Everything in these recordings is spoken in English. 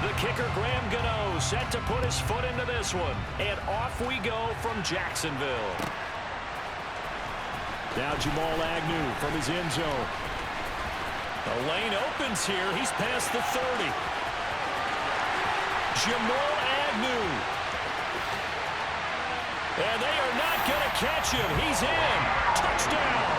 The kicker, Graham Gano, set to put his foot into this one. And off we go from Jacksonville. Now Jamal Agnew from his end zone. The lane opens here. He's past the 30. Jamal Agnew. And they are not going to catch him. He's in. Touchdown.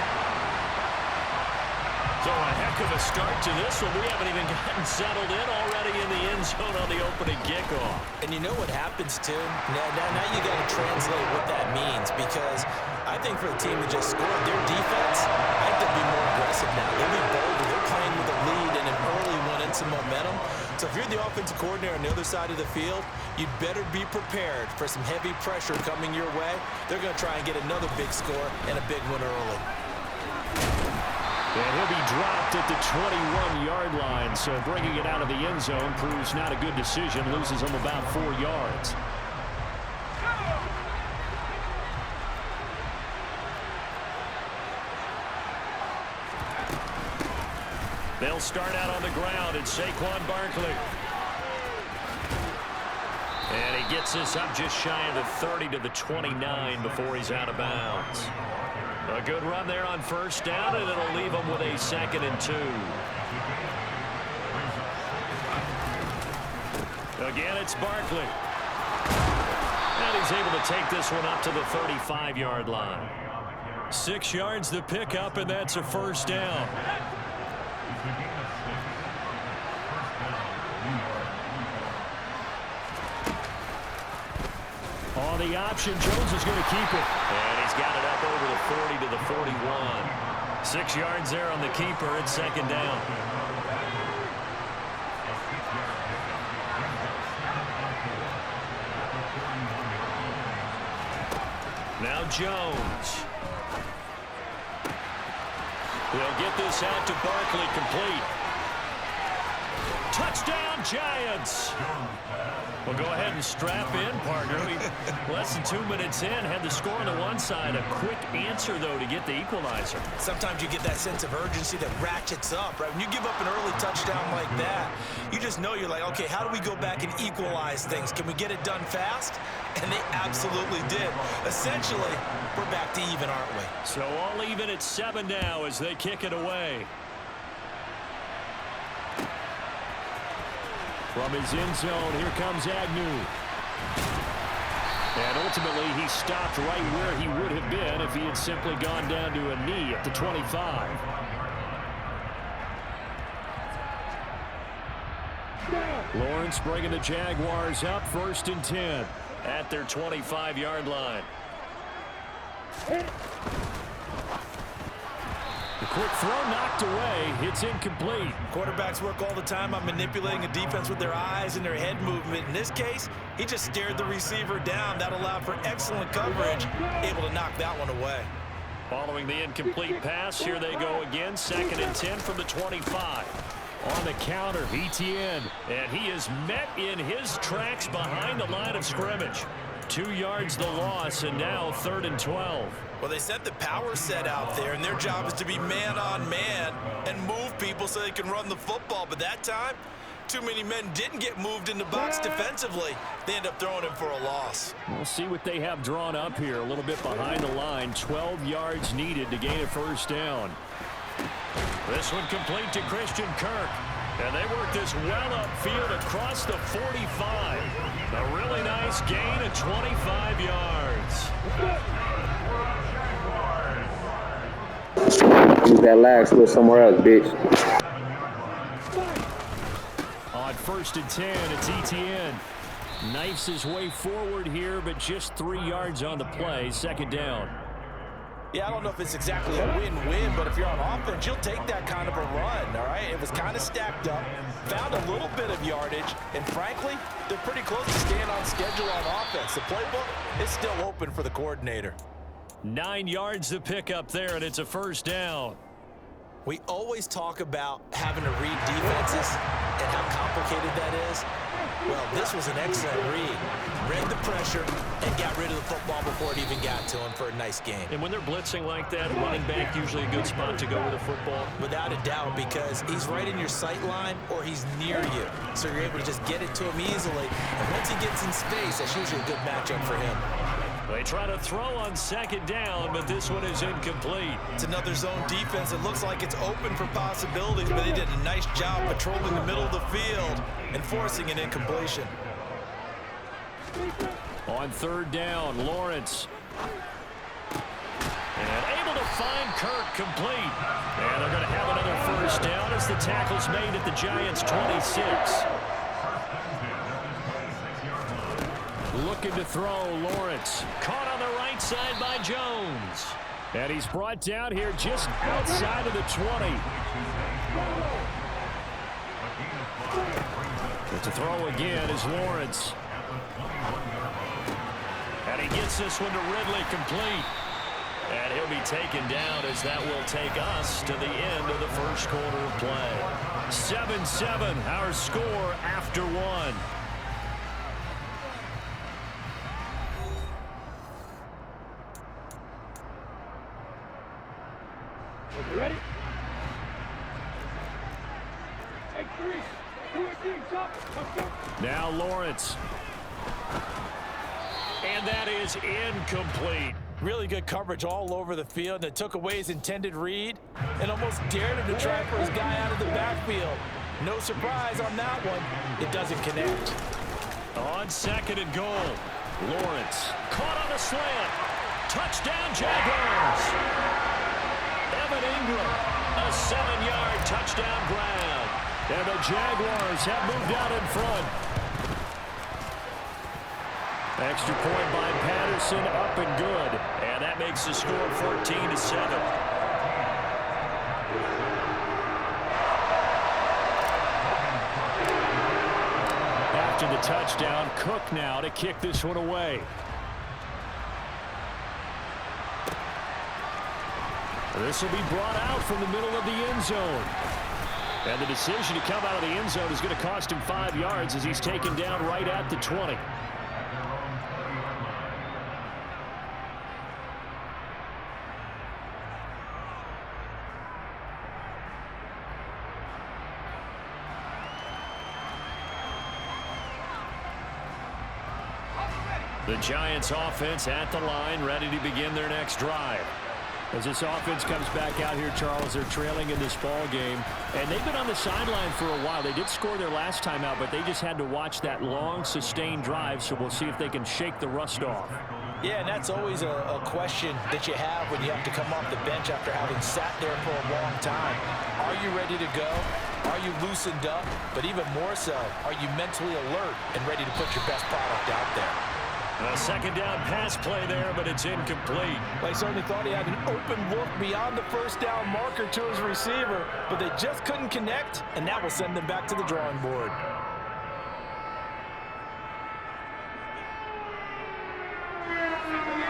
So a heck of a start to this one. We haven't even gotten settled in already in the end zone on the opening kickoff. And you know what happens, too? Now you got to translate what that means, because I think for the team that just scored, their defense, I think they'll be more aggressive now. They'll be bolder. They're playing with a lead and an early one and some momentum. So if you're the offensive coordinator on the other side of the field, you'd better be prepared for some heavy pressure coming your way. They're going to try and get another big score and a big one early. And he'll be dropped at the 21-yard line, so bringing it out of the end zone proves not a good decision, loses him about 4 yards. They'll start out on the ground, and Saquon Barkley. And he gets this up just shy of the 30 to the 29 before he's out of bounds. A good run there on first down, and it'll leave him with a 2nd and 2. Again, it's Barkley. And he's able to take this one up to the 35-yard line. 6 yards the pickup, and that's a first down. On the option, Jones is going to keep it. And he's got it up over the 40 to the 41. 6 yards there on the keeper. It's 2nd down. Now Jones. He'll get this out to Barkley, complete. Touchdown, Giants. We'll go ahead and strap in, partner. Less than 2 minutes in, had the score on the one side. A quick answer, though, to get the equalizer. Sometimes you get that sense of urgency that ratchets up, right? When you give up an early touchdown like that, you just know you're like, okay, how do we go back and equalize things? Can we get it done fast? And they absolutely did. Essentially, we're back to even, aren't we? So all even at 7 now as they kick it away. From his end zone, here comes Agnew. And ultimately, he stopped right where he would have been if he had simply gone down to a knee at the 25. Lawrence bringing the Jaguars up, 1st and 10 at their 25-yard line. The quick throw knocked away. It's incomplete. Quarterbacks work all the time on manipulating a defense with their eyes and their head movement. In this case, he just stared the receiver down. That allowed for excellent coverage, able to knock that one away. Following the incomplete pass, here they go again. 2nd and 10 from the 25. On the counter, Etienne. And he is met in his tracks behind the line of scrimmage. 2 yards the loss, and now 3rd and 12. Well, they sent the power set out there, and their job is to be man-on-man and move people so they can run the football. But that time, too many men didn't get moved in the box defensively. They end up throwing him for a loss. We'll see what they have drawn up here. A little bit behind the line. 12 yards needed to gain a first down. This one complete to Christian Kirk. And they work this well upfield across the 45. A really nice gain of 25 yards. Use that lag switch somewhere else, bitch. On 1st and 10, it's Etienne. Knifes his way forward here, but just 3 yards on the play. 2nd down. Yeah, I don't know if it's exactly a win-win, but if you're on offense, you'll take that kind of a run, all right? It was kind of stacked up, found a little bit of yardage, and frankly, they're pretty close to staying on schedule on offense. The playbook is still open for the coordinator. 9 yards to pick up there, and it's a first down. We always talk about having to read defenses and how complicated that is? Well, this was an excellent read. Read the pressure and got rid of the football before it even got to him for a nice gain. And when they're blitzing like that, running back usually a good spot to go with the football. Without a doubt, because he's right in your sight line or he's near you. So you're able to just get it to him easily. And once he gets in space, that's usually a good matchup for him. They try to throw on second down, but this one is incomplete. It's another zone defense. It looks like it's open for possibilities, but they did a nice job patrolling the middle of the field and forcing an incompletion. On third down, Lawrence. And able to find Kirk complete. And they're going to have another first down as the tackle's made at the Giants' 26. Looking to throw, Lawrence. Caught on the right side by Jones. And he's brought down here just outside of the 20. But to throw again is Lawrence. And he gets this one to Ridley complete. And he'll be taken down as that will take us to the end of the first quarter of play. 7-7, our score after one. Ready? Take three. Now Lawrence. And that is incomplete. Really good coverage all over the field, and it took away his intended read and almost dared him to try for his guy out of the backfield. No surprise on that one. It doesn't connect. On second and goal, Lawrence caught on a slant. Touchdown, Jaguars. Evan Ingram, a 7-yard touchdown grab. And the Jaguars have moved out in front. Extra point by Patterson, up and good. And that makes the score 14-7. After the touchdown, Cook now to kick this one away. This will be brought out from the middle of the end zone. And the decision to come out of the end zone is going to cost him 5 yards as he's taken down right at the 20. The Giants offense at the line, ready to begin their next drive. As this offense comes back out here, Charles, they're trailing in this ball game. And they've been on the sideline for a while. They did score their last time out, but they just had to watch that long, sustained drive, so we'll see if they can shake the rust off. Yeah, and that's always a question that you have when you have to come off the bench after having sat there for a long time. Are you ready to go? Are you loosened up? But even more so, are you mentally alert and ready to put your best product out there? A second down pass play there, but it's incomplete. They certainly thought he had an open look beyond the first down marker to his receiver, but they just couldn't connect, and that will send them back to the drawing board.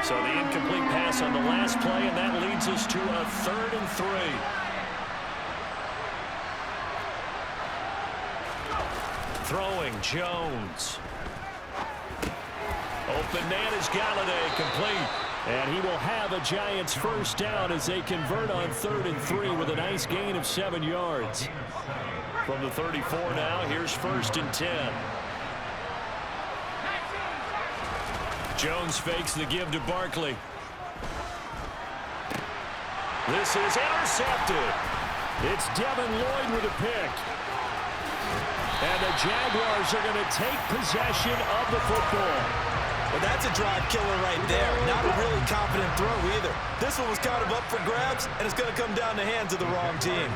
So the incomplete pass on the last play, and that leads us to a 3rd and 3. Throwing, Jones. Open man is Galladay, complete. And he will have a Giants first down as they convert on 3rd and 3 with a nice gain of 7 yards. From the 34 now, here's 1st and 10. Jones fakes the give to Barkley. This is intercepted. It's Devin Lloyd with a pick. And the Jaguars are going to take possession of the football. Well, that's a drive killer right there. Not a really confident throw either. This one was kind of up for grabs, and it's going to come down the hands of the wrong team.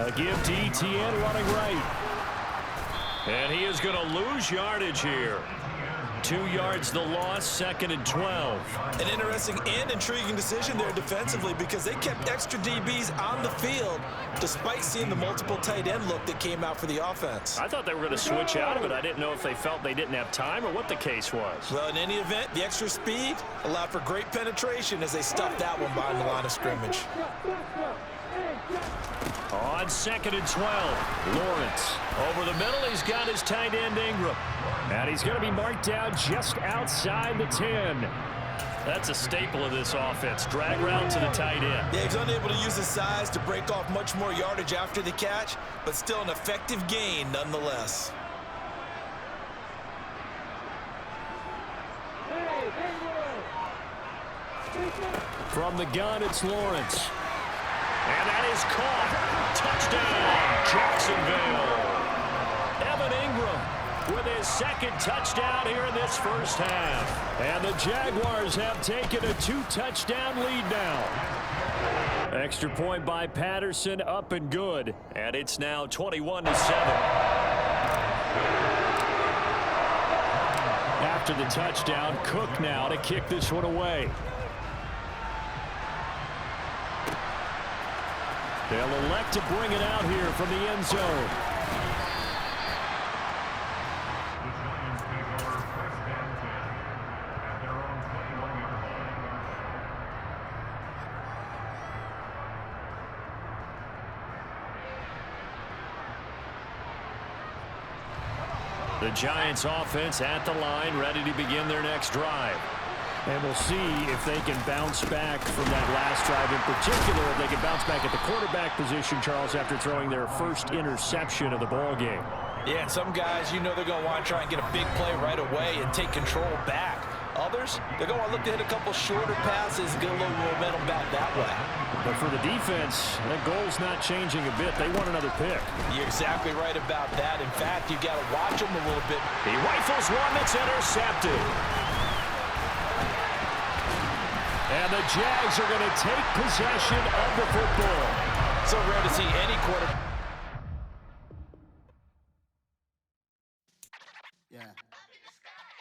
A give to Etienne running right. And he is going to lose yardage here. 2 yards the loss, 2nd and 12. An interesting and intriguing decision there defensively because they kept extra DBs on the field despite seeing the multiple tight end look that came out for the offense. I thought they were going to switch out of it. I didn't know if they felt they didn't have time or what the case was. Well, in any event, the extra speed allowed for great penetration as they stuffed that one behind the line of scrimmage. On On 2nd and 12, Lawrence. Over the middle, he's got his tight end, Ingram. And he's going to be marked down just outside the 10. That's a staple of this offense. Drag route to the tight end. Yeah, he's unable to use his size to break off much more yardage after the catch, but still an effective gain nonetheless. From the gun, it's Lawrence. And that is caught. Touchdown, Jacksonville. Evan Ingram with his 2nd touchdown here in this first half. And the Jaguars have taken a 2-touchdown lead now. Extra point by Patterson, up and good. And it's now 21-7. After the touchdown, Cook now to kick this one away. They'll elect to bring it out here from the end zone. The Giants offense at the line, ready to begin their next drive. And we'll see if they can bounce back from that last drive in particular, if they can bounce back at the quarterback position, Charles, after throwing their first interception of the ball game. Yeah, and some guys, you know they're going to want to try and get a big play right away and take control back. Others, they're going to look to hit a couple shorter passes and get a little momentum back that way. But for the defense, that goal's not changing a bit. They want another pick. You're exactly right about that. In fact, you've got to watch them a little bit. He rifles one that's intercepted. And the Jags are going to take possession of the football. So rare to see any quarterback